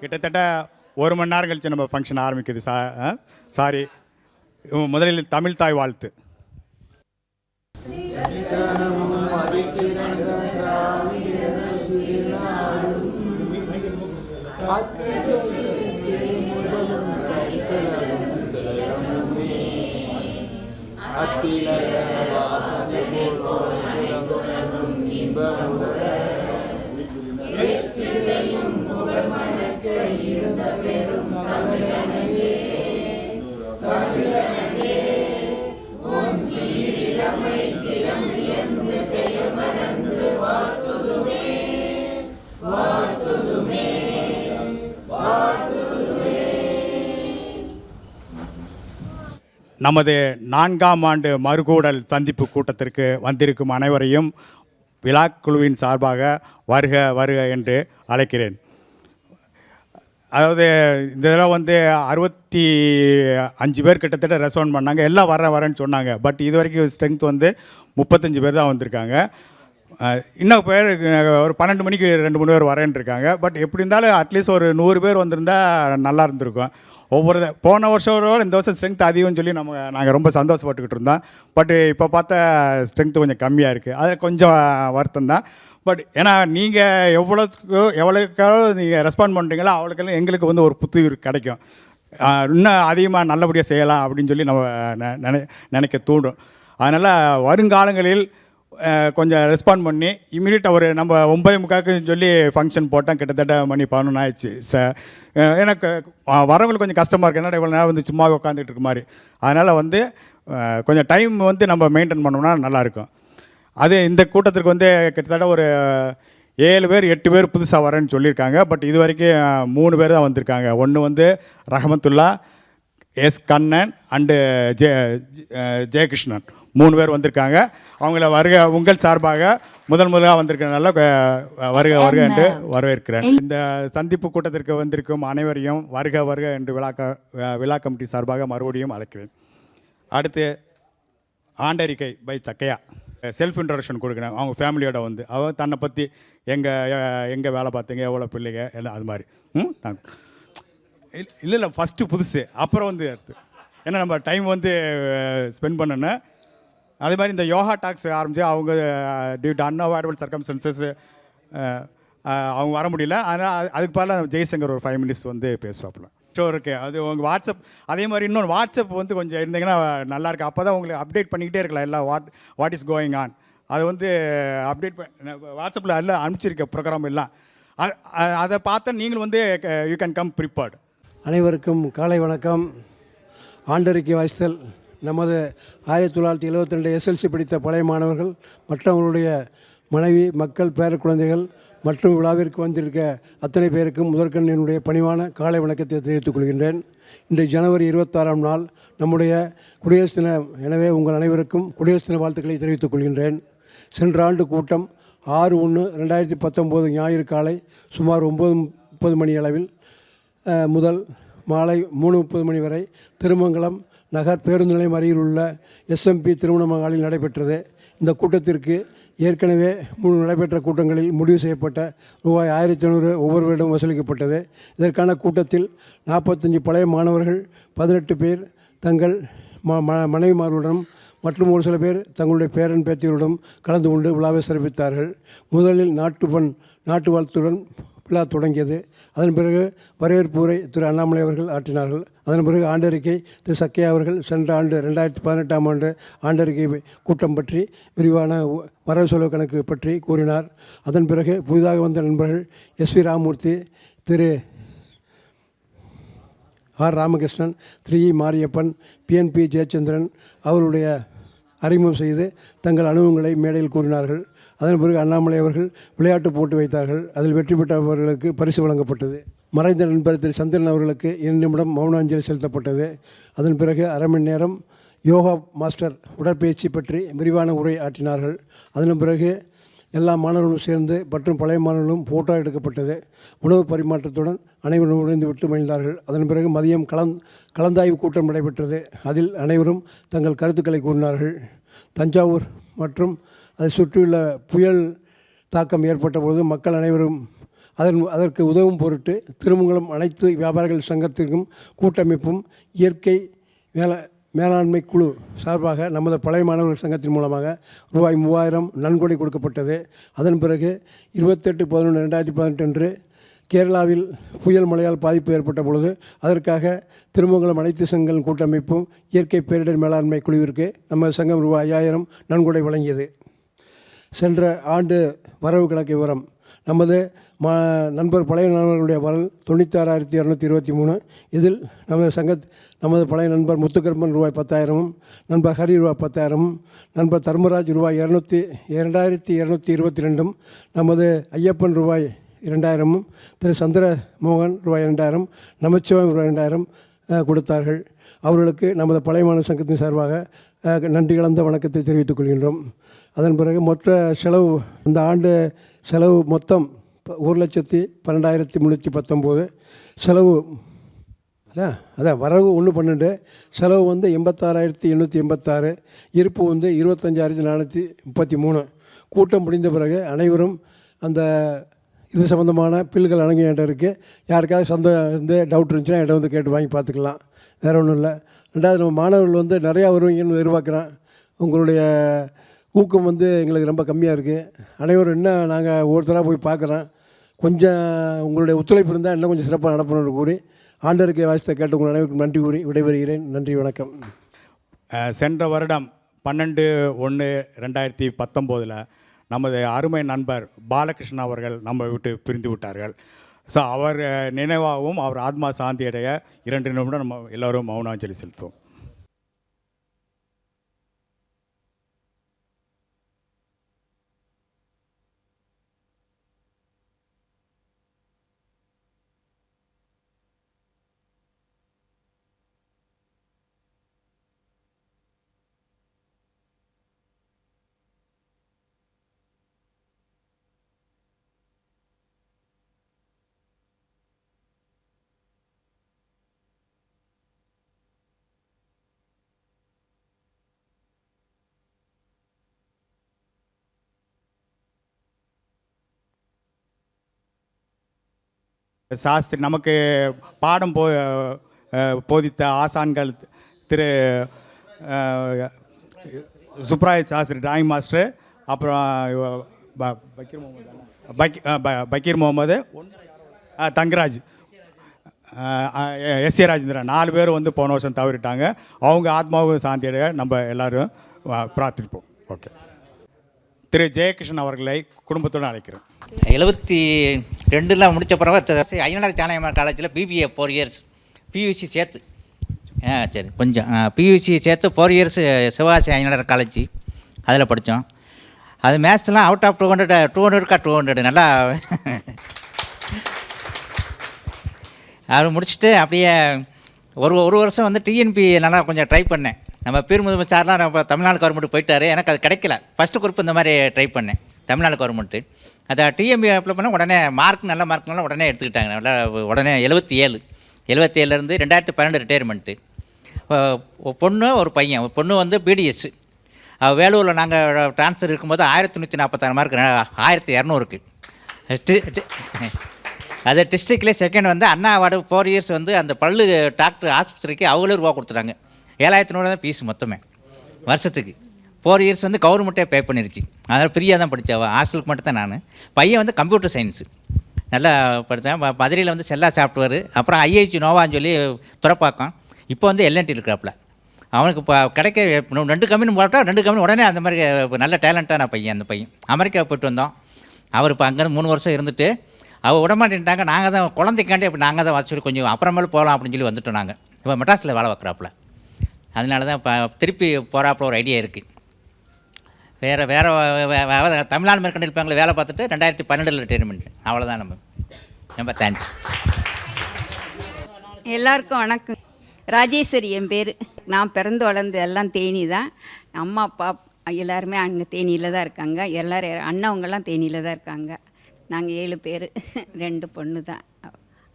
கிட்டத்தட்ட 1 மணி நேரம் கழிச்சு நம்ம ஃபங்க்ஷன் ஆரம்பிக்குது. சாரி, முதலில் தமிழ் தாய் வாழ்த்து. நமது 4ஆம் ஆண்டு மறுகூடல் சந்திப்பு கூட்டத்திற்கு வந்திருக்கும் அனைவரையும் விழாக்குழுவின் சார்பாக வருக வருக என்று அழைக்கிறேன். அதாவது இந்த இதில் 65 பேர் கிட்டத்தட்ட ரெஸ்பாண்ட் பண்ணாங்க. எல்லாம் வரேன்னு சொன்னாங்க. பட் இது வரைக்கும் ஸ்ட்ரென்த் 35 பேர் தான் வந்திருக்காங்க. இன்னும் பேர் ஒரு 12 மணிக்கு 2-3 பேர் வரேன்னு இருக்காங்க. பட் எப்படி இருந்தாலும் அட்லீஸ்ட் ஒரு 100 பேர் வந்திருந்தால் நல்லா இருந்திருக்கும். போன வருஷம் இந்த வருஷம் ஸ்ட்ரென்த் அதிகம்னு சொல்லி நாங்கள் ரொம்ப சந்தோஷப்பட்டுக்கிட்டு இருந்தோம். பட் இப்போ பார்த்தா ஸ்ட்ரென்த்து கொஞ்சம் கம்மியாக இருக்குது. அது கொஞ்சம் வருத்தம் தான். பட் ஏன்னா நீங்கள் எவ்வளோக்காவது நீங்கள் ரெஸ்பாண்ட் பண்ணுறீங்களோ அவ்வளோக்கெல்லாம் எங்களுக்கு ஒரு புத்துயிர் கிடைக்கும். இன்னும் அதிகமாக நல்லபடியாக செய்யலாம் அப்படின்னு சொல்லி நம்ம நினைக்க தூண்டும். அதனால் வருங்காலங்களில் கொஞ்சம் ரெஸ்பாண்ட் பண்ணி இமீடியட்டாக நம்ம 9:45 சொல்லி ஃபங்க்ஷன் போட்டோம். கிட்டத்தட்ட மணி 11 ஆயிடுச்சு. எனக்கு வரவங்களுக்கு கொஞ்சம் கஷ்டமாக இருக்குது. என்னடா இவ்வளோ நேரம் சும்மா உட்காந்துட்டு இருக்க மாதிரி. அதனால் கொஞ்சம் டைம் நம்ம மெயின்டைன் பண்ணோம்னா நல்லாயிருக்கும். அது இந்த கூட்டத்திற்கு கிட்டத்தட்ட ஒரு 7 பேர் 8 பேர் புதுசாக வரேன்னு சொல்லியிருக்காங்க. பட் இது வரைக்கும் 3 பேர் தான் வந்திருக்காங்க. ஒன்று ரஹமத்துல்லா, எஸ் கண்ணன் அண்டு ஜெயகிருஷ்ணன் 3 பேர் வந்திருக்காங்க. அவங்கள வருக உங்கள் சார்பாக முதலாக வந்திருக்கிறதுனால வருக என்று வரவேற்கிறேன். இந்த சந்திப்பு கூட்டத்திற்கு வந்திருக்கும் அனைவரையும் வருக வருக என்று விழா கமிட்டி சார்பாக மறுபடியும் அழைக்கிறேன். அடுத்து ஆண்டறிக்கை பை சக்கையா செல்ஃப் இன்ட்ரடக்ஷன் கொடுக்குறேன். அவங்க ஃபேமிலியோட அவங்க தன்னை பற்றி எங்கே வேலை பார்த்தீங்க, எவ்வளோ பிள்ளைங்க எல்லாம் அது மாதிரி. இல்லை ஃபஸ்ட்டு புதுசு, அப்புறம் அடுத்து ஏன்னா நம்ம டைம் ஸ்பெண்ட் பண்ணணும். அதே மாதிரி இந்த யோகா டாக்ஸ் ஆரம்பித்து அவங்க டியூ டு அன்அவாய்டபிள் சர்க்கம்ஸ்டன்சஸ் அவங்க வர முடியல. ஆனால் அதுக்கு பதிலாக ஜெய்சங்கர் ஒரு 5 மினிட்ஸ் பேசுவாப்புல. ஷோ இருக்குது அது உங்கள் வாட்ஸ்அப். அதே மாதிரி இன்னொன்று வாட்ஸ்அப் கொஞ்சம் இருந்தீங்கன்னா நல்லாயிருக்கு. அப்போ தான் உங்களுக்கு அப்டேட் பண்ணிக்கிட்டே இருக்கலாம் எல்லாம் வாட் இஸ் கோயிங் ஆன். அது அப்டேட் வாட்ஸ்அப்பில் எல்லாம் அனுப்பிச்சிருக்க ப்ரோக்ராம் எல்லாம். அதை பார்த்தா நீங்களும் யூ கேன் கம் ப்ரிப்பேர்டு. அனைவருக்கும் காலை வணக்கம். ஆண்டறிக்கை வாசித்தல் நமது 1972 SLC படித்த பழைய மாணவர்கள் மற்றவங்களுடைய மனைவி, மக்கள், பேர குழந்தைகள் மற்றும் விழாவிற்கு வந்திருக்க அத்தனை பேருக்கும் முதற்கண் என்னுடைய பணிவான காலை வணக்கத்தை தெரிவித்துக் கொள்கின்றேன். இன்று ஜனவரி 26ஆம் நாள் நம்முடைய குடியரசு தினம். எனவே உங்கள் அனைவருக்கும் குடியரசு தின வாழ்த்துக்களை தெரிவித்துக் கொள்கின்றேன். சென்ற ஆண்டு கூட்டம் 6/1/2019 ஞாயிறு காலை சுமார் 9:30 மணி அளவில் முதல் மாலை 3:30 மணி வரை திருமங்கலம் நகர் பேருந்து நிலையம் அருகில் உள்ள SMP திருமண மகாலில் நடைபெற்றது. இந்த கூட்டத்திற்கு ஏற்கனவே 3 நடைபெற்ற கூட்டங்களில் முடிவு செய்யப்பட்ட ரூபாய் 1500 ஒவ்வொரு வருடம் வசூலிக்கப்பட்டது. இதற்கான கூட்டத்தில் 45 பழைய மாணவர்கள் 18 பேர் தங்கள் மனைவிமார்களுடன் மற்றும் ஒரு சில பேர் தங்களுடைய பேரன் பேத்திகளுடன் கலந்து கொண்டு விழாவை சிறப்பித்தார்கள். முதலில் நாட்டு வாழ்த்துடன் விழா தொடங்கியது. அதன் பிறகு வரவேற்பு உரை திரு அண்ணாமலை அவர்கள் ஆற்றினார்கள். அதன் பிறகு ஆண்டறிக்கை திரு சக்கையா அவர்கள் சென்ற ஆண்டு 2018ஆம் ஆண்டு ஆண்டறிக்கை கூட்டம் பற்றி விரிவான வரவு செலவு கணக்கு பற்றி கூறினார். அதன் பிறகு புதிதாக வந்த நண்பர்கள் SV ராமமூர்த்தி, திரு R ராமகிருஷ்ணன், திரு E மாரியப்பன், PNP ஜெயச்சந்திரன் அவருடைய அறிமுகம் செய்து தங்கள் அனுபவங்களை மேடையில் கூறினார்கள். அதன் பிறகு அண்ணாமலை அவர்கள் விளையாட்டு போட்டு வைத்தார்கள். அதில் வெற்றி பெற்றவர்களுக்கு பரிசு வழங்கப்பட்டது. மறைந்த நண்பர் திரு சந்திரன் அவர்களுக்கு 2 நிமிடம் மௌன அஞ்சலி செலுத்தப்பட்டது. அதன் பிறகு அரை மணி நேரம் யோகா மாஸ்டர் உடற்பயிற்சி பற்றி விரிவான உரை ஆற்றினார்கள். அதன் பிறகு எல்லா மாணவர்களும் சேர்ந்து மற்றும் பழைய மாணவர்களும் ஃபோட்டோ எடுக்கப்பட்டது. உணவு பரிமாற்றத்துடன் அனைவரும் உடைந்து விட்டு மகிழ்ந்தார்கள். அதன் பிறகு மதியம் கலந்தாய்வு கூட்டம் நடைபெற்றது. அதில் அனைவரும் தங்கள் கருத்துக்களை கூறினார்கள். தஞ்சாவூர் மற்றும் அதை சுற்றியுள்ள புயல் தாக்கம் ஏற்பட்ட போது மக்கள் அனைவரும் அதற்கு உதவும் பொருட்டு திருமங்கலம் அனைத்து வியாபாரிகள் சங்கத்திற்கும் கூட்டமைப்பும் இயற்கை மேலாண்மை குழு சார்பாக நமது பழைய மாணவர்கள் சங்கத்தின் மூலமாக ரூபாய் 3000 நன்கொடை கொடுக்கப்பட்டது. அதன் பிறகு 28/11/2018 அன்று கேரளாவில் புயல் மழையால் பாதிப்பு ஏற்பட்ட பொழுது அதற்காக திருமங்கலம் அனைத்து சங்கங்கள் கூட்டமைப்பும் இயற்கை பேரிடர் மேலாண்மை குழுவிற்கு நம்ம சங்கம் ரூபாய் 5000 நன்கொடை வழங்கியது. சென்ற ஆண்டு வரவு கணக்கு விவரம் நமது பழைய நண்பர்களுடைய வரல் 96,223. இதில் நமது பழைய நண்பர் முத்துக்கருப்பன் ரூபாய் 10,000, நண்பர் ஹரி ரூபாய் 10,000, நண்பர் தர்மராஜ் ரூபாய் 2222, நமது ஐயப்பன் ரூபாய் 2000, திரு சந்திரமோகன் ரூபாய் 2000, நமச்சிவாயம் ரூபாய் 2000 கொடுத்தார்கள். அவர்களுக்கு நமது பழைய மாணவர் சங்கத்தின் சார்பாக நன்றி கலந்த வணக்கத்தை தெரிவித்துக் கொள்கின்றோம். அதன் பிறகு மொத்த செலவு இந்த ஆண்டு செலவு மொத்தம் 1,12,319. செலவு அதான் வரவு 1,12, செலவு 86,886, இருப்பு 25,433. கூட்டம் முடிந்த பிறகு அனைவரும் அந்த இது சம்மந்தமான பில்கள் அடங்கிய இடம் இருக்குது. யாருக்காவது டவுட் இருந்துச்சுன்னா இடம் கேட்டு வாங்கி பார்த்துக்கலாம். வேறு ஒன்றும் இல்லை. ரெண்டாவது நம்ம மாணவர்கள் நிறையா வருவீங்கன்னு எதிர்பார்க்குறேன். உங்களுடைய ஊக்கம் எங்களுக்கு ரொம்ப கம்மியாக இருக்குது. அனைவரும் இன்னும் நாங்கள் ஒவ்வொருத்தராக போய் பார்க்குறோம். கொஞ்சம் உங்களுடைய ஒத்துழைப்பு இருந்தால் இன்னும் கொஞ்சம் சிறப்பாக நடப்பணும்னு கூறி ஆண்டவருக்கு வாசித்த கேட்டு உங்கள் அனைவருக்கும் நன்றி கூறி விடைபெறுகிறேன். நன்றி, வணக்கம். சென்ற வருடம் 12/1/2019 நமது அருமை நண்பர் பாலகிருஷ்ணன் அவர்கள் நம்ம விட்டு பிரிந்து விட்டார்கள். ஸோ அவர் நினைவாகவும் அவர் ஆத்மா சாந்தி அடைய 2 நிமிடம் நம்ம எல்லோரும் மௌனாஞ்சலி செலுத்துவோம். சாஸ்திரி நமக்கு பாடம் போதித்த ஆசான்கள் திரு சுப்ராஜ் சாஸ்திரி டிராயிங் மாஸ்டர், அப்புறம் பக்கீர் முகமது, தங்கராஜ், எஸ் ஏ ராஜேந்திரன் 4 பேர் போன வருஷம் தவறிட்டாங்க. அவங்க ஆத்மாவும் சாந்தி அடைய நம்ம எல்லோரும் பிரார்த்திப்போம். ஓகே. திரு ஜெயகிருஷ்ணன் அவர்களை குடும்பத்துடன் அழைக்கிறோம். 72 முடித்த பிறகு ஐயனார் ஜானகியம்மாள் காலேஜில் பிபிஏ 4 இயர்ஸ், பியூசி சேர்த்து சரி கொஞ்சம் பியூசி சேர்த்து 4 இயர்ஸ் சிவகாசி ஐயனார் காலேஜ் அதில் படித்தோம். அது மேத்ஸ்லாம் அவுட் ஆஃப் 200 நல்லா அது முடிச்சுட்டு அப்படியே ஒரு வருஷம் டிஎன்பி நல்லா கொஞ்சம் ட்ரை பண்ணேன். நம்ம பீர்முது சார்லாம் நம்ம தமிழ்நாடு கவர்மெண்ட்டு போயிட்டார். எனக்கு அது கிடைக்கல. ஃபஸ்ட்டு குரூப் இந்த மாதிரி ட்ரை பண்ணேன் தமிழ்நாடு கவர்மெண்ட்டு. அதை டிஎம்பி அப்ளை பண்ணால் உடனே நல்ல மார்க்னால உடனே எடுத்துக்கிட்டாங்க. நல்லா உடனே 77 2012 ரிட்டையர்மெண்ட்டு. பொண்ணு ஒரு பையன். பொண்ணு பிடிஎஸ். வேலூரில் நாங்கள் ட்ரான்ஸ்ஃபர் இருக்கும்போது 1346 மார்க் 1200க்கு. அது டிஸ்ட்ரிக்ட்லேயே செகண்ட் அண்ணா அவார்டு 4 இயர்ஸ் அந்த பல்லு டாக்டர் ஆஸ்பத்திரிக்கு அவங்களே ரூபா கொடுத்துட்டாங்க. 7,100 தான் ஃபீஸ் மொத்தமே வருஷத்துக்கு. 4 இயர்ஸ் கவர்மெண்ட்டே பே பண்ணிருச்சு. அதனால் ஃப்ரீயாக தான் படித்தேன். ஹாஸ்டலுக்கு மட்டும் தான் நான். பையன் கம்ப்யூட்டர் சயின்ஸு நல்லா படித்தேன். மதுரையில் செல்லா சாஃப்ட்வேர், அப்புறம் ஐஐடி நோவான்னு சொல்லி துறப்பாக்கம். இப்போ எல்என்டி இருக்கிறாப்புல. அவனுக்கு இப்போ கிடைக்க 2 கம்பெனி போட்டால் 2 கம்பெனி உடனே அந்த மாதிரி நல்ல டேலண்ட்டான பையன். அந்த பையன் அமெரிக்கா போய்ட்டு வந்தோம். அவர் இப்போ அங்கேருந்து 3 வருஷம் இருந்துட்டு அவள் விடமாட்டேன்ட்டாங்க. நாங்கள் தான் குழந்தைக்காண்டி அப்படி நாங்கள் தான் வச்சு கொஞ்சம் அப்புறமேல போகலாம் அப்படின்னு சொல்லி வந்துட்டோம். நாங்கள் இப்போ மெட்ராஸில் வேலை வைக்கிறாப்புல. அதனால தான் இப்போ திருப்பி போகிறாப்புல ஒரு ஐடியா இருக்குது. வேறு தமிழ்நாடு மேற்கண்டில் பேங்கில் வேலை பார்த்துட்டு 2012 ரிட்டையர்மெண்ட். அவ்வளோதான். ரொம்ப தேங்க்ஸ். எல்லாருக்கும் வணக்கம். ராஜேஸ்வரி என் பேர். நான் பிறந்து வளர்ந்து எல்லாம் தேனி தான். அம்மா அப்பா எல்லாருமே அங்கே தேனியில் தான் இருக்காங்க. எல்லோரும் அண்ணவங்கெல்லாம் தேனியில் தான் இருக்காங்க. நாங்கள் 7 பேர். 2 பொண்ணு தான்.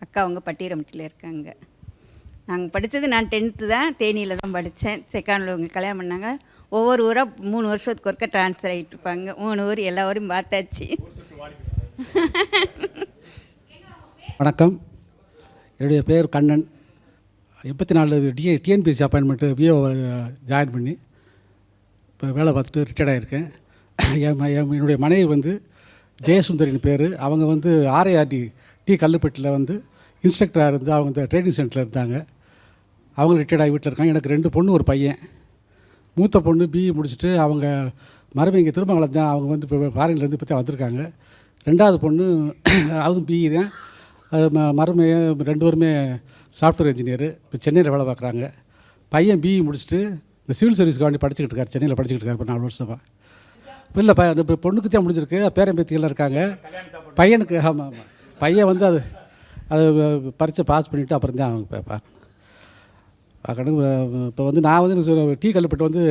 அக்கா அவங்க பட்டிரம்பட்டியில் இருக்காங்க. நாங்கள் படித்தது நான் 10th தான் தேனியில் தான் படித்தேன். செகண்டில் அவங்க கல்யாணம் பண்ணாங்க. ஒவ்வொரு ஊராக 3 வருஷத்துக்கு ஒருக்க ட்ரான்ஸ்ஃபர் ஆகிட்டு இருப்பாங்க. 3 ஊர் எல்லா ஊரையும் பார்த்தாச்சு. வணக்கம், என்னுடைய பேர் Kannan. 84 TNPSC appointment VO join பண்ணி இப்போ வேலை பார்த்துட்டு ரிட்டையர்ட் ஆகியிருக்கேன். என்னுடைய மனைவி வந்து ஜெயசுந்தரின் பேர். அவங்க வந்து ஆர்ஐஆர்டி கல்லுப்பட்டியில் வந்து இன்ஸ்ட்ரக்டராக இருந்து அவங்க இந்த ட்ரைனிங் சென்டரில் இருந்தாங்க. அவங்க ரிட்டையர்ட் ஆகி வீட்டில் இருக்காங்க. எனக்கு 2 பொண்ணு ஒரு பையன். மூத்த பொண்ணு பிஇ முடிச்சுட்டு அவங்க மறுபடியும் இங்கே திருமங்கலம் தான். அவங்க வந்து இப்போ ஃபாரின்லேருந்து இப்போ தான் வந்திருக்காங்க. 2வது பொண்ணு அதுவும் பிஇ தான். மருமையை 2 பேருமே சாஃப்ட்வேர் இன்ஜினியர், இப்போ சென்னையில் வேலை பார்க்குறாங்க. பையன் பிஇ முடிச்சுட்டு இந்த சிவில் சர்வீஸ்க்கு வேண்டி படிச்சுக்கிட்டு இருக்கார், சென்னையில் படிச்சுக்கிட்டு இருக்கார் இப்போ 4 வருஷமாக. இல்லை இப்போ பொண்ணுக்கு தான் முடிஞ்சிருக்கு, பேரம்பேத்திகள்லாம் இருக்காங்க. பையனுக்கு ஆமாம் பையன் வந்து அது பரீட்சை பாஸ் பண்ணிவிட்டு அப்புறம் தான் அவங்க பார்க்கணும். இப்போ வந்து நான் வந்து கல்லுப்பட்டு வந்து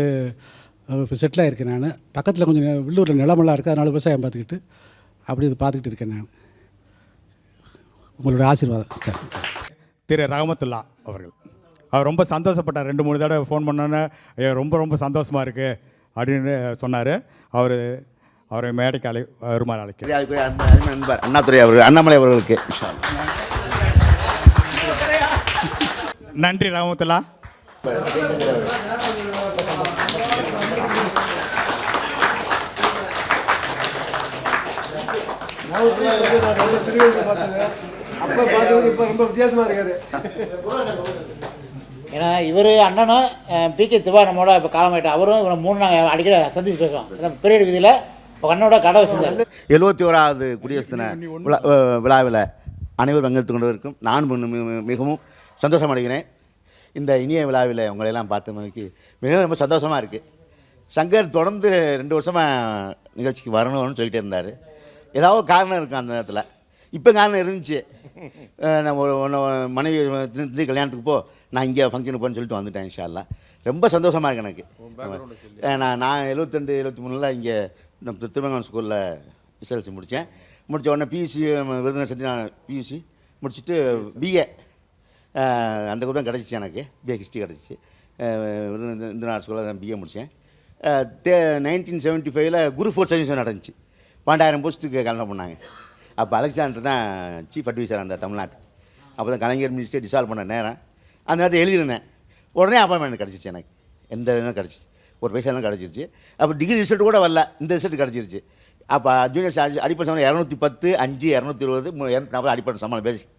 இப்போ செட்டில் ஆகிருக்கேன். நான் பக்கத்தில் கொஞ்சம் உள்ளூரில் நிலமெல்லாம் இருக்குது, அதனால் விவசாயம் பார்த்துக்கிட்டு அப்படி இது பார்த்துக்கிட்டு இருக்கேன். நான் உங்களோட ஆசீர்வாதம் சார். திரு ரஹமத்துல்லா அவர்கள் அவர் ரொம்ப சந்தோஷப்பட்டார். 2-3 தடவை ஃபோன் பண்ணோன்னே ரொம்ப ரொம்ப சந்தோஷமாக இருக்குது அப்படின்னு சொன்னார். அவரை மேடைக்கு வருமாறு அழைக்கிறேன். நண்பர் அண்ணாதுரை அவர்கள், அண்ணாமலை அவர்களுக்கு நன்றி ரஹமத்துல்லா. இப்போ ரொம்ப வித்தியாசமாக இருக்காரு. ஏன்னா இவர் அண்ணனும் பிகே திவா நம்மளோட இப்போ காலமாயிட்டோம். அவரும் இவரை 3 நாங்கள் அடிக்கடி சந்திச்சு பேசுவோம். பெரிய விதியில் இப்போ கண்ணோட கடை வச்சிருந்தார். 71வது குடியரசு தின விழாவில் அனைவரும் பங்கெடுத்து கொண்டதற்கும் நான் மிகவும் சந்தோஷம் அடைகிறேன். இந்த இனிய விழாவில் உங்களையெல்லாம் பார்த்த மாதிரிக்கு மிகவும் ரொம்ப சந்தோஷமாக இருக்குது. சங்கர் தொடர்ந்து 2 வருஷமாக நிகழ்ச்சிக்கு வரணும்னு சொல்லிகிட்டே இருந்தார். ஏதாவது காரணம் இருக்கும் அந்த நேரத்தில். இப்போ காரணம் இருந்துச்சு. நான் ஒரு மனைவி திடீர் கல்யாணத்துக்கு நான் இங்கே ஃபங்க்ஷனுக்கு போகணுன்னு சொல்லிட்டு வந்துட்டேன். இன்ஷா அல்லாஹ் ரொம்ப சந்தோஷமாக இருக்குது எனக்கு. நான் 72, 73 இங்கே நம்ம திருமங்கலம் ஸ்கூலில் எஸ்எல்சி முடித்த உடனே பியூசி விருதுநகர் சத்தி நான் பியூசி முடிச்சுட்டு பிஏ அந்த கூட தான் கிடச்சிச்சு எனக்கு. பிஏ ஹிஸ்ட்ரி கிடச்சிச்சு. விருதுநகர் ஸ்கூலில் தான் பிஏ முடித்தேன். 1975 குரு ஃபோர்ஸ் சர்வீஸ் நடந்துச்சு. 12,000 போஸ்ட்டுக்கு கல்யாணம் பண்ணாங்க. அப்போ அலெக்சாண்டர் தான் சீஃப் அட்வைசர் அந்த தமிழ்நாட்டு. அப்போ தான் கலைஞர் மினிஸ்டர் டிசால்வ் பண்ண நேரம் அந்த நேரத்தை எழுதியிருந்தேன். உடனே அப்பாயின்மெண்ட் கிடச்சிச்சு எனக்கு. எந்த இதுவும் கிடச்சிச்சு, ஒரு பைசாலாம் கிடச்சிருச்சு. அப்போ டிகிரி ரிசல்ட் கூட வரல, இந்த ரிசல்ட் கிடச்சிருச்சு. அப்போ ஜூனியர்ஸ் அடிப்படை சம்பளம் 210, 5, 220, 240 அடிப்படை சம்பளம் பேசிக்.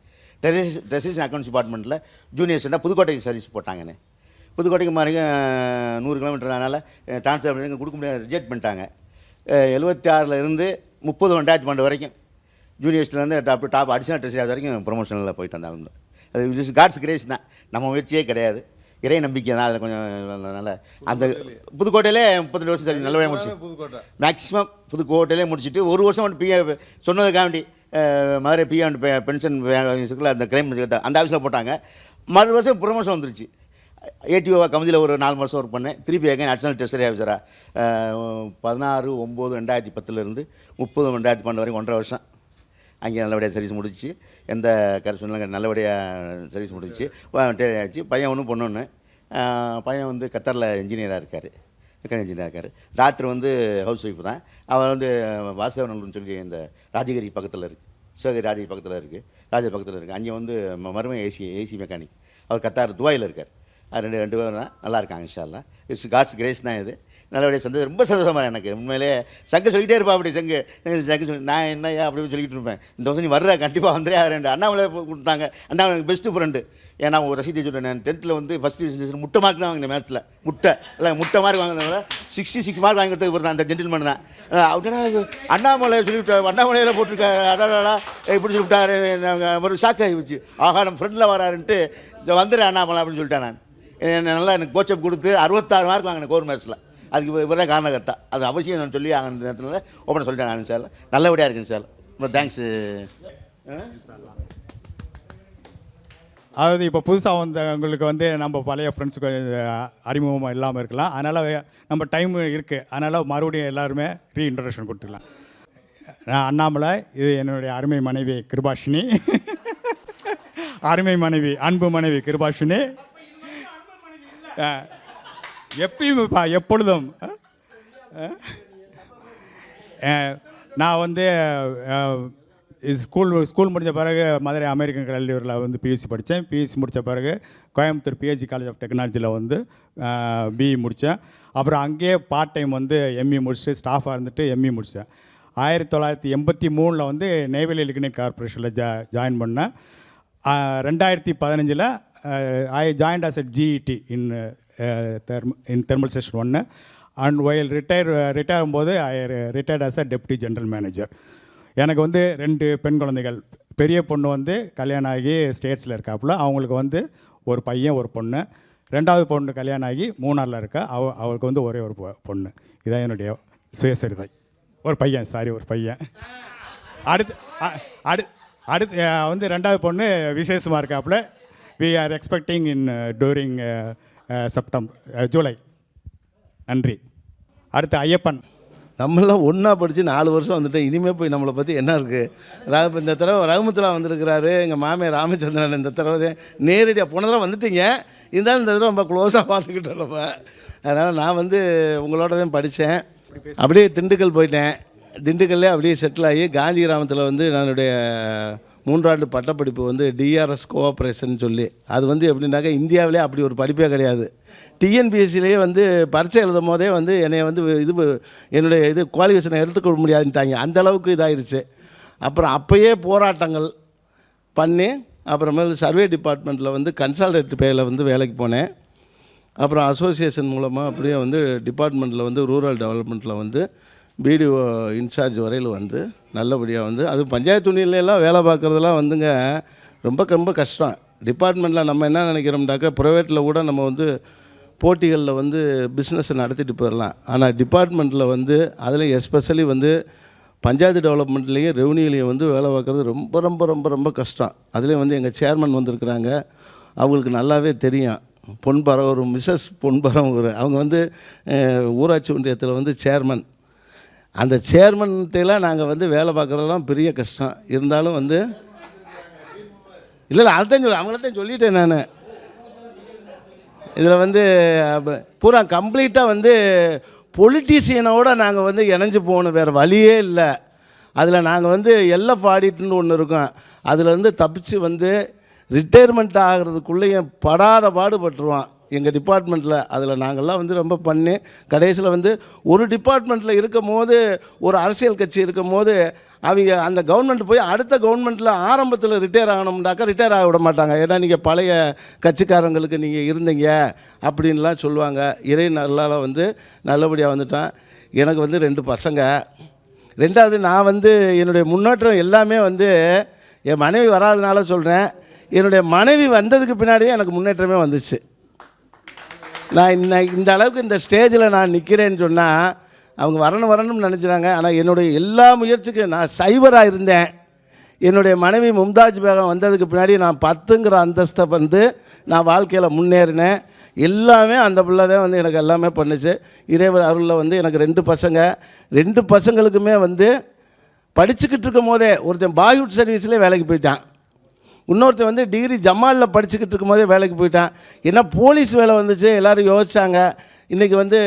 ட்ரெஸிஸ் அக்கௌண்ட்ஸ் டிபார்ட்மெண்ட்டில் ஜூனியர்ஸ்னால் புதுக்கோட்டைக்கு சர்வீஸ் போட்டாங்கன்னு. புதுக்கோட்டைக்கு மாதிரி 100 கிலோமீட்டர்னால ட்ரான்ஸ்ஃபர் கொடுக்க முடியாது, ரிஜெக்ட் பண்ணிட்டாங்க. 76 இருந்து 30 2012 வரைக்கும் ஜூனியர்ஸ்லேருந்து டாப் அடிஷனல் ட்ரெஸிஸ் வரைக்கும் ப்ரொமோஷனில் போயிட்டு வந்தாங்க. அது காட்ஸ் கிரேஸ் தான், நம்ம முயற்சியே கிடையாது, இறை நம்பிக்கை தான். அதில் கொஞ்சம் அதனால் அந்த புதுக்கோட்டையிலே 32 வருஷம் சரி நல்லபடியாக முடிச்சு மேக்ஸிமம் புதுக்கோட்டையிலே முடிச்சுட்டு 1 வருஷம் மட்டும் பிஏ சொன்னதுக்காண்டி மதுரை பிஏ பென்ஷன் அந்த கிரைம் அந்த ஆஃபீஸில் போட்டாங்க. மறு வருஷம் ப்ரொமோஷன் வந்துருச்சு. ஏடிஓ கமிட்டியில் ஒரு 4 வருஷம் ஒர்க் பண்ணேன். திருப்பி எங்கே அடிஷனல் ட்ரெஸரி ஆஃபீஸராக 16/9/2010 30/2012 வரைக்கும் 1.5 வருஷம் அங்கே நல்லபடியாக சர்வீஸ் முடிச்சு. எந்த கரெக்ஷன்லாம் நல்லபடியாக சர்வீஸ் முடிச்சு ஆச்சு. பையன் ஒன்று பொண்ணு ஒன்று. பையன் வந்து கத்தரில் இன்ஜினியராக இருக்கார், மெக்கானிக் இன்ஜினியராக இருக்கார். டாக்டர் வந்து ஹவுஸ் ஒய்ஃப் தான். அவர் வந்து வாசகநல்லூர்னு சொல்லி இந்த ராஜகிரி பக்கத்தில் இருக்குது, சிவகிரி ராஜகிரி பக்கத்தில் இருக்குது, பக்கத்தில் இருக்குது. அங்கே வந்து மருமை ஏசி மெக்கானிக். அவர் கத்தார் துபாயில் இருக்கார். அது 2 பேரும் தான் நல்லா இருக்காங்க. இன்ஷா அல்லாஹ். இட்ஸ் காட்ஸ் கிரேஸ் தான் இது. நல்லபடியாக சந்தோஷம், ரொம்ப சந்தோஷமாக எனக்கு. உண்மையிலே சங்க சொல்லிகிட்டே இருப்பா அப்படி சங்கு சொல்லி நான் என்ன அப்படி சொல்லிக்கிட்டு இருப்பேன். இந்த வருஷம் நீ வர்ற கண்டிப்பாக வந்துடே 2 அண்ணாமலை கொடுத்தாங்க. அண்ணாமலை எனக்கு பெஸ்ட்டு ஃப்ரெண்டு. ஏன்னா ஒரு ரசீதி சொல்கிறேன். நான் 10th வந்து ஃபஸ்ட் டிவிஷன் முட்டை மார்க் தான் வாங்கினேன் மேத்ஸில். முட்டை மார்க் வாங்கினதுனால 66 மார்க் வாங்கிட்டு ஒரு அந்த ஜென்டில்மேன் தான். அப்படின்னா அண்ணாமலை சொல்லிவிட்டா, அண்ணாமலையில் போட்டிருக்கா அடாடா இப்படி சொல்லிவிட்டாரு. ஒரு ஷாக் ஆகிடுச்சு. ஆகா நம்ம ஃப்ரெண்டில் வராருன்ட்டு வந்துடுறேன் அண்ணாமலை அப்படின்னு சொல்லிட்டேன். நான் நல்லா எனக்கு கோச்சப் கொடுத்து 66 மார்க் வாங்கினேன் கோர் மேத்ஸில். அதுக்கு இவர் தான் காரணகர்த்தா. அது அவசியம் நான் சொல்லி அந்த நேரத்தில் ஓப்பன் சொல்லிட்டேன் நான். சார் நல்லபடியாக இருக்குங்க சார், ரொம்ப தேங்க்ஸு. அதாவது இப்போ புதுசாக வந்தவங்களுக்கு வந்து நம்ம பழைய ஃப்ரெண்ட்ஸுக்கு அறிமுகமாக இல்லாமல் இருக்கலாம். அதனால் நம்ம டைம் இருக்குது. அதனால் மறுபடியும் எல்லாருமே ரீஇன்ட்ரடக்ஷன் கொடுத்துக்கலாம். நான் அண்ணாமலை, இது என்னுடைய அருமை மனைவி கிருபாஷினி. அருமை மனைவி, அன்பு மனைவி கிருபாஷினி. எப்பயும் எப்பொழுதும் நான் வந்து ஸ்கூல் முடிஞ்ச பிறகு மதுரை அமெரிக்கன் கல்லூரியில் வந்து பியூசி படித்தேன். பியூசி முடித்த பிறகு கோயம்புத்தூர் பிஹெச்சி காலேஜ் ஆஃப் டெக்னாலஜியில் வந்து பிஇ முடித்தேன். அப்புறம் அங்கேயே பார்ட் டைம் வந்து எம்இ முடிச்சுட்டு ஸ்டாஃபாக இருந்துட்டு எம்இ முடித்தேன். 1983 வந்து நெய்வேலி லிக்னிக் கார்பரேஷனில் ஜாயின் பண்ணேன். 2015 I joined as a GET in thermal station 1 and while retire ஆகும்போது I retired as a deputy general manager. எனக்கு வந்து 2 பெண் குழந்தைகள். பெரிய பொண்ணு வந்து கல்யாணம் ஆகி ஸ்டேட்ஸில் இருக்காப்புல, அவங்களுக்கு வந்து ஒரு பையன் ஒரு பொண்ணு. 2வது பொண்ணு கல்யாணம் ஆகி மூணாரில் இருக்கா, அவளுக்கு வந்து ஒரே ஒரு பொண்ணு. இதான் என்னுடைய சுயசரிதை. ஒரு பையன் அடுத்து வந்து 2வது பொண்ணு விசேஷமாக இருக்காப்புல. We are expecting in during July. நன்றி. அடுத்து ஐயப்பன். நம்மளாம் ஒன்றா படித்து 4 வருஷம் வந்துட்டேன். இனிமேல் போய் நம்மளை பற்றி என்ன இருக்குது? இந்த தடவை ரகுமுத்துலா வந்திருக்கிறாரு, எங்கள் மாமியார் ராமச்சந்திரன். இந்த தடவை நேரடியாக போன தடவை வந்துட்டீங்க, இருந்தாலும் இந்த தடவை ரொம்ப க்ளோஸாக பார்த்துக்கிட்டோம். அதனால் நான் வந்து உங்களோட தான் படித்தேன். அப்படியே திண்டுக்கல் போயிட்டேன். திண்டுக்கல்லே அப்படியே செட்டில் ஆகி காந்தி கிராமத்தில் வந்து என்னுடைய 3 ஆண்டு பட்டப்படிப்பு வந்து டிஆர்எஸ் கோஆப்ரேஷன் சொல்லி, அது வந்து எப்படின்னாக்கா இந்தியாவிலே அப்படி ஒரு படிப்பே கிடையாது. டிஎன்பிஎஸ்சிலேயே வந்து பரீட்சை எழுதும் போதே வந்து என்னை வந்து என்னுடைய குவாலிஃபிகேஷனை எடுத்துக்க முடியாதுன்ட்டாங்க. அந்த அளவுக்கு இதாகிருச்சு. அப்புறம் அப்போயே போராட்டங்கள் பண்ணி அப்புறமேல் சர்வே டிபார்ட்மெண்ட்டில் வந்து கன்சால்டேட் பேயில் வந்து வேலைக்கு போனேன். அப்புறம் அசோசியேஷன் மூலமாக அப்படியே வந்து டிபார்ட்மெண்ட்டில் வந்து ரூரல் டெவலப்மெண்ட்டில் வந்து பிடிஓ இன்சார்ஜ் வரையில் வந்து நல்லபடியாக வந்து அது பஞ்சாயத்து யூனியன்லாம் வேலை பார்க்குறதெல்லாம் வந்துங்க ரொம்ப கஷ்டம். டிபார்ட்மெண்ட்டில் நம்ம என்ன நினைக்கிறோம்னாக்கா ப்ரைவேட்டில் கூட நம்ம வந்து போட்டிகளில் வந்து பிஸ்னஸை நடத்திட்டு போயிடலாம். ஆனால் டிபார்ட்மெண்ட்டில் வந்து அதில் எஸ்பெஷலி வந்து பஞ்சாயத்து டெவலப்மெண்ட்லேயும் ரெவன்யூலேயும் வந்து வேலை பார்க்குறது ரொம்ப கஷ்டம். அதுலேயும் வந்து எங்கள் சேர்மன் வந்திருக்கிறாங்க, அவங்களுக்கு நல்லாவே தெரியும். பொன்பரவர் மிஸ்ஸஸ் பொன்பரவர் அவங்க வந்து ஊராட்சி ஒன்றியத்தில் வந்து சேர்மன். அந்த சேர்மன்ட்டெல்லாம் நாங்கள் வந்து வேலை பார்க்குறதெல்லாம் பெரிய கஷ்டம். இருந்தாலும் வந்து இல்லை அதைத்தான் அவங்களத்தான் சொல்லிட்டேன் நான். இதில் வந்து பூரா கம்ப்ளீட்டாக வந்து பொலிட்டீஷியனோடு நாங்கள் வந்து இணைஞ்சு போகணும், வேறு வழியே இல்லை. அதில் நாங்கள் வந்து எல்எஃப் ஆடிட்டுன்னு ஒன்று இருக்கோம், அதிலேருந்து தப்பிச்சு வந்து ரிட்டையர்மெண்ட் ஆகிறதுக்குள்ளேயும் படாத பாடுபட்டுருவோம் எங்கள் டிபார்ட்மெண்ட்டில். அதில் நாங்கள்லாம் வந்து ரொம்ப பண்ணி கடைசியில் வந்து ஒரு டிபார்ட்மெண்ட்டில் இருக்கும் போது, ஒரு அரசியல் கட்சி இருக்கும் போது அவங்க அந்த கவர்மெண்ட் போய் அடுத்த கவர்மெண்ட்டில் ஆரம்பத்தில் ரிட்டையர் ஆகணும்னாக்கா ரிட்டையர் ஆக விட மாட்டாங்க. ஏன்னா நீங்கள் பழைய கட்சிக்காரங்களுக்கு நீங்கள் இருந்தீங்க அப்படின்லாம் சொல்லுவாங்க. இறை நல்லால் வந்து நல்லபடியாக வந்துட்டான். எனக்கு வந்து 2 பசங்க. 2வது நான் வந்து என்னுடைய முன்னேற்றம் எல்லாமே வந்து என் மனைவி வராதனால சொல்கிறேன். என்னுடைய மனைவி வந்ததுக்கு பின்னாடியே எனக்கு முன்னேற்றமே வந்துச்சு. நான் இந்த அளவுக்கு இந்த ஸ்டேஜில் நான் நிற்கிறேன்னு சொன்னால் அவங்க வரணும்னு நினச்சிறாங்க. ஆனால் என்னுடைய எல்லா முயற்சிக்கும் நான் சைவராக இருந்தேன். என்னுடைய மனைவி மும்தாஜ் பேகம் வந்ததுக்கு பின்னாடி நான் 10ங்கிற அந்தஸ்தை வந்து நான் வாழ்க்கையில் முன்னேறினேன். எல்லாமே அந்த பிள்ளை தான் வந்து எனக்கு எல்லாமே பண்ணுச்சு. இறைவர் அருளில் வந்து எனக்கு 2 பசங்க. 2 பசங்களுக்குமே வந்து படிச்சுக்கிட்டு இருக்கும் போதே ஒருத்தன் பாய்வுட் சர்வீஸ்லேயே வேலைக்கு போயிட்டான். இன்னொருத்தர் வந்து டிகிரி ஜமாலில் படிச்சுக்கிட்டு இருக்கும் போதே வேலைக்கு போயிட்டான். ஏன்னா போலீஸ் வேலை வந்துச்சு, எல்லோரும் யோசித்தாங்க. இன்றைக்கி வந்து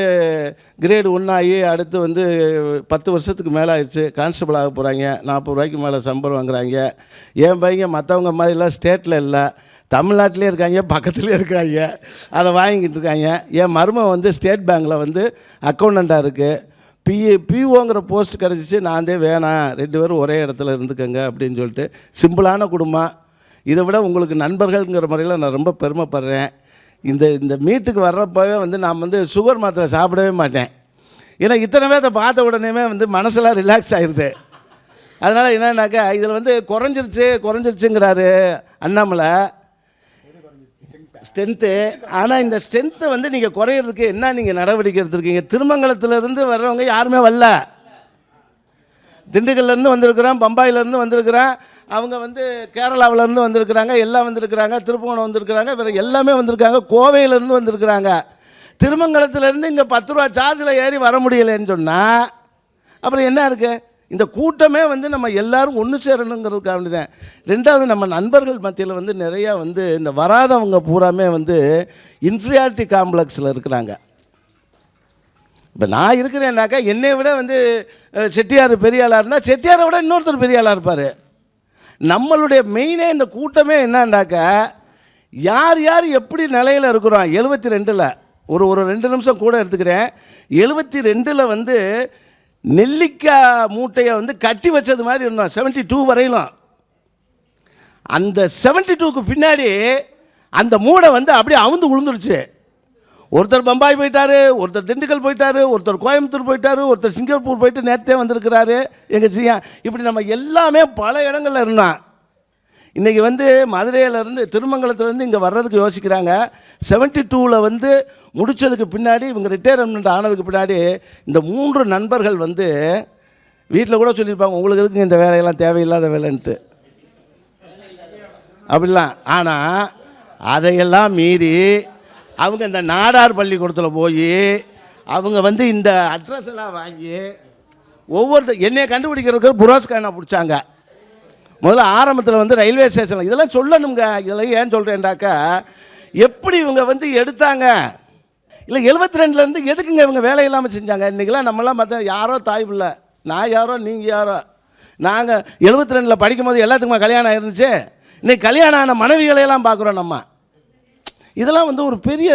கிரேடு 1 ஆகி அடுத்து வந்து 10 வருஷத்துக்கு மேலே ஆயிடுச்சு, கான்ஸ்டபிள் ஆக போகிறாங்க. 40 ரூபாய்க்கு மேலே சம்பளம் வாங்குறாங்க. என் பையன் மற்றவங்க மாதிரிலாம் ஸ்டேட்டில் இல்லை, தமிழ்நாட்டிலே இருக்காங்க, பக்கத்துலேயே இருக்காங்க, அதை வாங்கிக்கிட்டு இருக்காங்க. என் மருமகன் வந்து ஸ்டேட் பேங்க்கில் வந்து அக்கௌண்டண்ட்டாக இருக்குது. பிஓங்கிற போஸ்ட் கிடச்சிச்சு. நான் வேணாம், 2 பேரும் ஒரே இடத்துல இருந்துக்கங்க அப்படின்னு சொல்லிட்டு சிம்பிளான குடும்பம். இதை விட உங்களுக்கு நண்பர்கள்ங்கிற முறையில் நான் ரொம்ப பெருமைப்படுறேன். இந்த மீட்டுக்கு வர்றப்பவே வந்து நான் வந்து சுகர் மாத்திரை சாப்பிடவே மாட்டேன். ஏன்னா இத்தனை பேர்த்த பார்த்த உடனே வந்து மனசெல்லாம் ரிலாக்ஸ் ஆகிடுது. அதனால் என்னன்னாக்கா இதில் வந்து குறைஞ்சிருச்சுங்கிறாரு அண்ணாமலை ஸ்ட்ரென்த்து. ஆனால் இந்த ஸ்ட்ரென்த்தை வந்து நீங்கள் குறையிறதுக்கு என்ன நீங்கள் நடவடிக்கை எடுத்துருக்கீங்க? திருமங்கலத்திலேருந்து வர்றவங்க யாருமே வரல. திண்டுக்கல்லேருந்து வந்திருக்கிறோம், பம்பாயிலேருந்து வந்திருக்கிறேன், அவங்க வந்து கேரளாவிலேருந்து வந்திருக்கிறாங்க, எல்லாம் வந்திருக்கிறாங்க, திருப்பூணம் வந்திருக்கிறாங்க, வேறு எல்லாமே வந்திருக்காங்க, கோவையிலேருந்து வந்திருக்கிறாங்க. திருமங்கலத்திலேருந்து இங்கே 10 ரூபா சார்ஜில் ஏறி வர முடியலைன்னு சொன்னால் அப்புறம் என்ன இருக்குது? இந்த கூட்டமே வந்து நம்ம எல்லோரும் ஒன்று சேரணுங்கிறதுக்காக தான். 2வது நம்ம நண்பர்கள் மத்தியில் வந்து நிறையா வந்து இந்த வராதவங்க பூராமே வந்து இன்ஃபீரியாரிட்டி காம்ப்ளெக்ஸில் இருக்கிறாங்க. இப்போ நான் இருக்கிறேன்னாக்கா என்னை விட வந்து செட்டியார் பெரிய ஆளாக இருந்தால் செட்டியாரை விட இன்னொருத்தர் பெரிய ஆளாக இருப்பார். நம்மளுடைய மெயினே இந்த கூட்டமே என்னன்னாக்க யார் யார் எப்படி நிலையில் இருக்கிறோம். 72ல் ஒரு 2 நிமிஷம் கூட எடுத்துக்கிறேன். 72ல் வந்து நெல்லிக்காய் மூட்டையை வந்து கட்டி வச்சது மாதிரி இருந்தோம் 72 வரையிலும். அந்த 72க்கு பின்னாடி அந்த மூடை வந்து அப்படியே அவுந்து விழுந்துருச்சு. ஒருத்தர் பம்பாய் போயிட்டாரு, ஒருத்தர் திண்டுக்கல் போயிட்டாரு, ஒருத்தர் கோயம்புத்தூர் போயிட்டாரு, ஒருத்தர் சிங்கப்பூர் போயிட்டு நேரத்தே வந்திருக்கிறாரு எங்கள் சியா. இப்படி நம்ம எல்லாமே பல இடங்களில் இருந்தோம். இன்றைக்கி வந்து மதுரையிலேருந்து திருமங்கலத்துலேருந்து இங்கே வர்றதுக்கு யோசிக்கிறாங்க. 72ல் வந்து முடித்ததுக்கு பின்னாடி இவங்க ரிட்டையர்மெண்ட் ஆனதுக்கு பின்னாடி இந்த 3 நண்பர்கள் வந்து வீட்டில் கூட சொல்லியிருப்பாங்க, உங்களுக்கு இருக்குங்க இந்த வேலையெல்லாம் தேவையில்லாத வேலைன்ட்டு அப்படிலாம். ஆனால் அதையெல்லாம் மீறி அவங்க இந்த நாடார் பள்ளிக்கூடத்தில் போய் அவங்க வந்து இந்த அட்ரஸ் எல்லாம் வாங்கி என்னையை கண்டுபிடிக்கிறதுக்கு புரோஸ்கானை பிடிச்சாங்க. முதல்ல ஆரம்பத்தில் வந்து ரயில்வே ஸ்டேஷனில் இதெல்லாம் சொல்லணுங்க. இதெல்லாம் ஏன் சொல்கிறேன்டாக்கா, எப்படி இவங்க வந்து எடுத்தாங்க இல்லை 72லேருந்து எதுக்குங்க இவங்க வேலை இல்லாமல் செஞ்சாங்க. இன்றைக்கெல்லாம் நம்மளாம் பார்த்தா யாரோ தாய் பிள்ளை, நான் யாரோ நீங்கள் யாரோ. நாங்கள் 72ல் படிக்கும்போது எல்லாத்துக்குமா கல்யாணம் ஆயிருந்துச்சு. இன்றைக்கி கல்யாணம் ஆன மனைவிகளையெல்லாம் பார்க்குறோம் நம்ம. இதெல்லாம் வந்து ஒரு பெரிய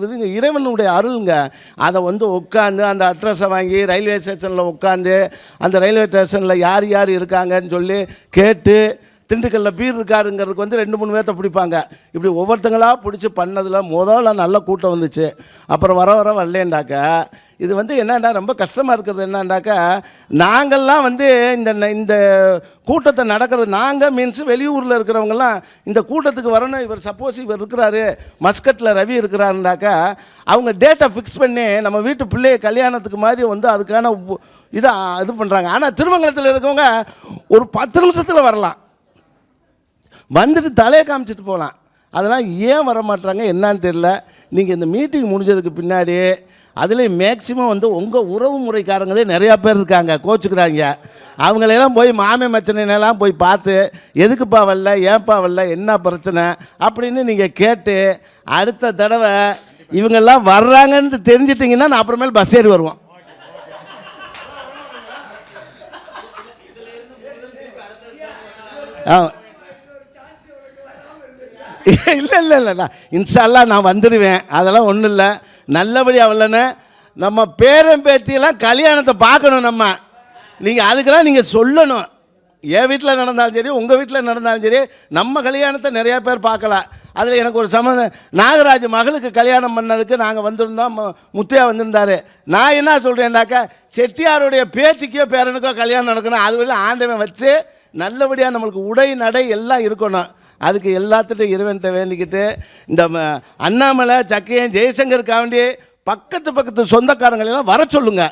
இதுங்க, இறைவனுடைய அருளுங்க. அதை வந்து உட்காந்து அந்த அட்ரஸை வாங்கி ரயில்வே ஸ்டேஷனில் உட்காந்து அந்த ரயில்வே ஸ்டேஷனில் யார் யார் இருக்காங்கன்னு சொல்லி கேட்டு, திண்டுக்கல்லில் பீர் இருக்காருங்கிறதுக்கு வந்து 2-3 பேர்த்த பிடிப்பாங்க. இப்படி ஒவ்வொருத்தங்களாக பிடிச்சி பண்ணதில் முதல்ல நல்ல கூட்டம் வந்துச்சு. அப்புறம் வர வரலேண்டாக்கா இது வந்து என்னென்னா ரொம்ப கஷ்டமாக இருக்கிறது என்னன்னாக்கா, நாங்கள்லாம் வந்து இந்த கூட்டத்தை நடக்கிறது, நாங்கள் மீன்ஸ் வெளியூரில் இருக்கிறவங்கெல்லாம் இந்த கூட்டத்துக்கு வரணும். இவர் சப்போஸ் இவர் இருக்கிறாரு, மஸ்கட்டில் ரவி இருக்கிறாருனாக்கா அவங்க டேட்டை ஃபிக்ஸ் பண்ணி நம்ம வீட்டு பிள்ளைய கல்யாணத்துக்கு மாதிரி வந்து அதுக்கான இதை இது பண்ணுறாங்க. ஆனால் திருமங்கலத்தில் இருக்கவங்க ஒரு 10 நிமிஷத்தில் வரலாம், வந்துட்டு தலையை காமிச்சிட்டு போகலாம். அதெல்லாம் ஏன் வர மாட்டாங்க என்னன்னு தெரியல. நீங்கள் இந்த மீட்டிங் முடிஞ்சதுக்கு பின்னாடி அதுலேயும் மேக்சிமம் வந்து உங்கள் உறவு முறைக்காரங்களே நிறையா பேர் இருக்காங்க, கோச்சுக்கிறாங்க. அவங்களெல்லாம் போய் மாமே மச்சனையெல்லாம் போய் பார்த்து எதுக்குப்பா வரல, ஏன்ப்பா வரல, என்ன பிரச்சனை அப்படின்னு நீங்கள் கேட்டு அடுத்த தடவை இவங்கெல்லாம் வர்றாங்கன்னு தெரிஞ்சிட்டிங்கன்னா நான் அப்புறமேல் பஸ் ஏறி வருவோம். இல்லை நான் இன்ஷால்லா நான் வந்துடுவேன், அதெல்லாம் ஒன்றும் இல்லை. நல்லபடியாக வரலன்னு நம்ம பேரன் பேத்தியெல்லாம் கல்யாணத்தை பார்க்கணும். நீங்கள் அதுக்கெல்லாம் நீங்கள் சொல்லணும். என் வீட்டில் நடந்தாலும் சரி, உங்கள் வீட்டில் நடந்தாலும் சரி, நம்ம கல்யாணத்தை நிறையா பேர் பார்க்கலாம். அதில் எனக்கு ஒரு சம்மந்தம், நாகராஜ் மகளுக்கு கல்யாணம் பண்ணதுக்கு நாங்கள் வந்திருந்தோம், முத்தையா வந்திருந்தார். நான் என்ன சொல்கிறேன்னாக்கா, செட்டியாருடைய பேத்திக்கோ பேரனுக்கோ கல்யாணம் நடக்கணும். அதுவரை ஆண்டவன் வச்சு நல்லபடியாக நம்மளுக்கு உடை நடை எல்லாம் இருக்கணும். அதுக்கு எல்லாத்துட்டும் இறைவன்கிட்ட வேண்டிக்கிட்டு இந்த அண்ணாமலை சக்கையன் ஜெய்சங்கருக்காண்டி பக்கத்து சொந்தக்காரங்களெல்லாம் வர சொல்லுங்க.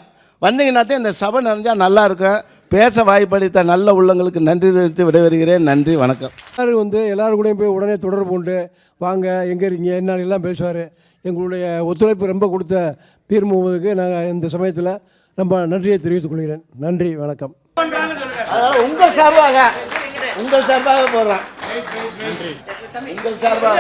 வந்தீங்கன்னாத்தே இந்த சபை நிறைஞ்சால் நல்லாயிருக்கும். பேச வாய்ப்பளித்த நல்ல உள்ளங்களுக்கு நன்றி தெரிவித்து விடைபெறுகிறேன். நன்றி, வணக்கம். எல்லோரும் வந்து எல்லோரும் கூடயும் போய் உடனே தொடர்பு கொண்டு வாங்க, எங்கே இருக்கீங்க என்னெல்லாம் பேசுவார். எங்களுடைய ஒத்துழைப்பு ரொம்ப கொடுத்த பீர் முகமதுக்கு நாங்கள் இந்த சமயத்தில் ரொம்ப நன்றியை தெரிவித்துக் கொள்கிறேன். நன்றி, வணக்கம். உங்கள் சார்பாக போடுறேன். உங்கள் சார்பாக